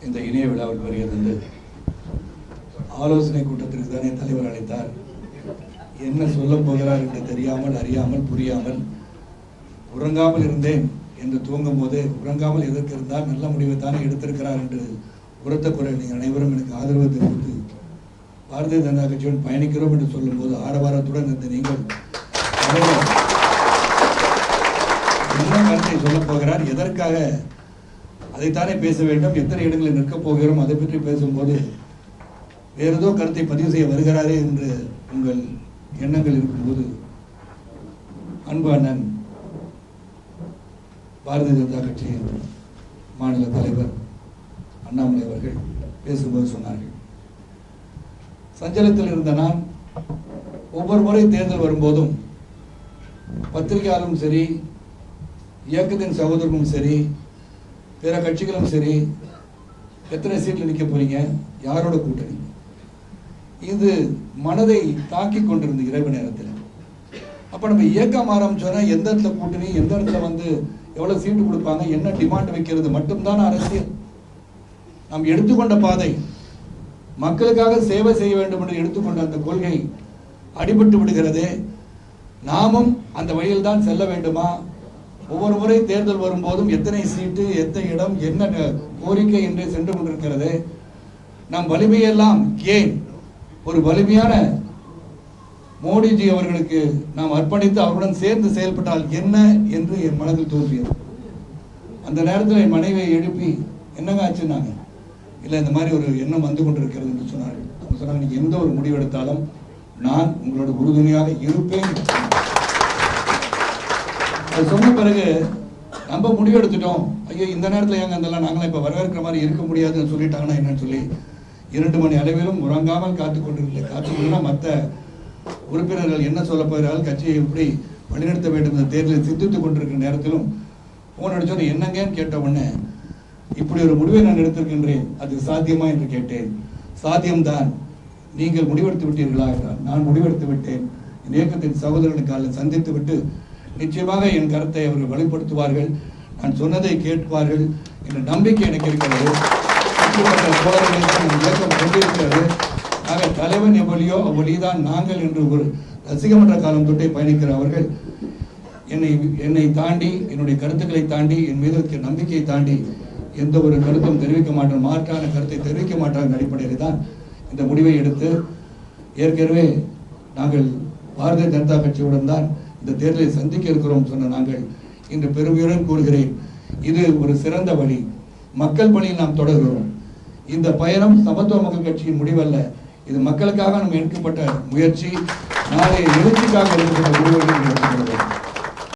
இந்த இணைய விழாவுக்கு வருகிறது ஆலோசனை கூட்டத்திற்கு தானே தலைவர் அழைத்தார். என்ன சொல்ல போகிறார் என்று தெரியாமல், அறியாமல், புரியாமல் உறங்காமல் இருந்தேன் என்று தூங்கும் போது, உறங்காமல் எதற்கு இருந்தால் நல்ல முடிவை தானே எடுத்திருக்கிறார் என்று உரத்த குரல் நீங்கள் அனைவரும் எனக்கு ஆதரவு தெரிவித்து பாரதிய ஜனதா கட்சியுடன் பயணிக்கிறோம் என்று சொல்லும் போது ஆரவாரத்துடன் இருந்த நீங்கள் என்ன கருத்தை சொல்ல போகிறார், எதற்காக அதைத்தானே பேச வேண்டும், எத்தனை இடங்களில் நிற்கப் போகிறோம், அதை பற்றி பேசும்போது வேறு ஏதோ கருத்தை பதிவு செய்ய வருகிறாரே என்று உங்கள் எண்ணங்கள் இருக்கும்போது அன்பு அண்ணன் பாரதிய ஜனதா கட்சியின் மாநில தலைவர் அண்ணாமலை அவர்கள் பேசும்போது சொன்னார்கள், சஞ்சலத்தில் இருந்த நான் ஒவ்வொரு முறை தேர்தல் வரும்போதும் பத்திரிகையாளரும் சரி, இயக்கத்தின் சகோதரர்களும் சரி, பிற கட்சிகளும் சரி, எத்தனை சீட்டில் நிற்க போறீங்க, யாரோட கூட்டணி, இது மனதை தாக்கி கொண்டிருந்த இரவு நேரத்தில். அப்ப நம்ம இயக்கம் ஆரம்பிச்சோன்னா எந்த இடத்துல கூட்டணி, எந்த இடத்துல எவ்வளவு சீட்டு கொடுப்பாங்க, என்ன டிமாண்ட் வைக்கிறது மட்டும்தான் அரசியல். நாம் எடுத்துக்கொண்ட பாதை மக்களுக்காக சேவை செய்ய வேண்டும் என்று எடுத்துக்கொண்ட அந்த கொள்கை அடிபட்டு விடுகிறதே. நாமும் அந்த வழியில் தான் செல்ல வேண்டுமா? ஒவ்வொரு முறை தேர்தல் வரும்போதும் எத்தனை சீட்டு, எத்தனை இடம், என்ன கோரிக்கை என்று சென்று கொண்டிருக்கிறது. நம் வலிமையெல்லாம் ஏன் ஒரு வலிமையான மோடிஜி அவர்களுக்கு நாம் அர்ப்பணித்து அவருடன் சேர்ந்து செயல்பட்டால் என்ன என்று என் மனதில் தோன்றியது. அந்த நேரத்தில் என் மனைவியை எழுப்பி என்னங்க ஆச்சுன்னாங்க. இல்லை, இந்த மாதிரி ஒரு எண்ணம் வந்து கொண்டிருக்கிறது என்று சொன்னார்கள். அவங்க சொன்னாங்க, நீங்க எந்த ஒரு முடிவு எடுத்தாலும் நான் உங்களோட உறுதுணையாக இருப்பேன். அது சொன்ன பிறகு நம்ம முடிவு எடுத்துட்டோம், ஐயோ இந்த நேரத்தில் ஏங்க அதெல்லாம் நாங்களாம் இப்போ வரவேற்கிற மாதிரி இருக்க முடியாதுன்னு சொல்லிட்டாங்கன்னா என்னன்னு சொல்லி 2 மணி அளவிலும் உறங்காமல் காத்துக்கொண்டு மற்ற உறுப்பினர்கள் என்ன சொல்ல போகிறார்கள், கட்சியை எப்படி வழிநடத்த வேண்டும் என்ற தேர்தலில் சிந்தித்துக் கொண்டிருக்கிற நேரத்திலும் போன் அடிச்சோன்னு என்னங்கன்னு கேட்ட உடனே, இப்படி ஒரு முடிவை நான் எடுத்திருக்கின்றேன், அது சாத்தியமா என்று கேட்டேன். சாத்தியம்தான். நீங்கள் முடிவெடுத்து விட்டீர்களா என்றால், நான் முடிவெடுத்து விட்டேன். என் இயக்கத்தின் சகோதரனுக்காக சந்தித்து விட்டு நிச்சயமாக என் கருத்தை அவர்கள் வெளிப்படுத்துவார்கள், நான் சொன்னதை கேட்பார்கள் என்ற நம்பிக்கை எனக்கு இருக்கிறது. இயக்கம் கொண்டிருக்கிறது. ஆக தலைவன் எவ்வளியோ அவ்வளிதான் நாங்கள் என்று ஒரு ரசிகமன்ற காலம் தொட்டே பயணிக்கிற அவர்கள் என்னை தாண்டி, என்னுடைய கருத்துக்களை தாண்டி, என் மீது இருக்கிற நம்பிக்கையை தாண்டி எந்த ஒரு கருத்தும் தெரிவிக்க மாட்டோம், மாற்றான கருத்தை தெரிவிக்க மாட்டாங்க அடிப்படையில் தான் இந்த முடிவை எடுத்து, ஏற்கனவே நாங்கள் பாரதிய ஜனதா கட்சியுடன் தான் இந்த தேர்தலை சந்திக்க இருக்கிறோம் சொன்ன நாங்கள் இன்று பெருமையுடன் கூறுகிறேன், இது ஒரு சிறந்த வழி. மக்கள் பணியில் நாம் தொடர்கிறோம். இந்த பயணம் சமத்துவ மக்கள் கட்சியின் முடிவல்ல, இது மக்களுக்காக நாம் எடுக்கப்பட்ட முயற்சி, நாளைய எழுச்சிக்காக எடுக்கப்பட்ட முடிவுகள் எடுத்துக்கொள்கிறோம்.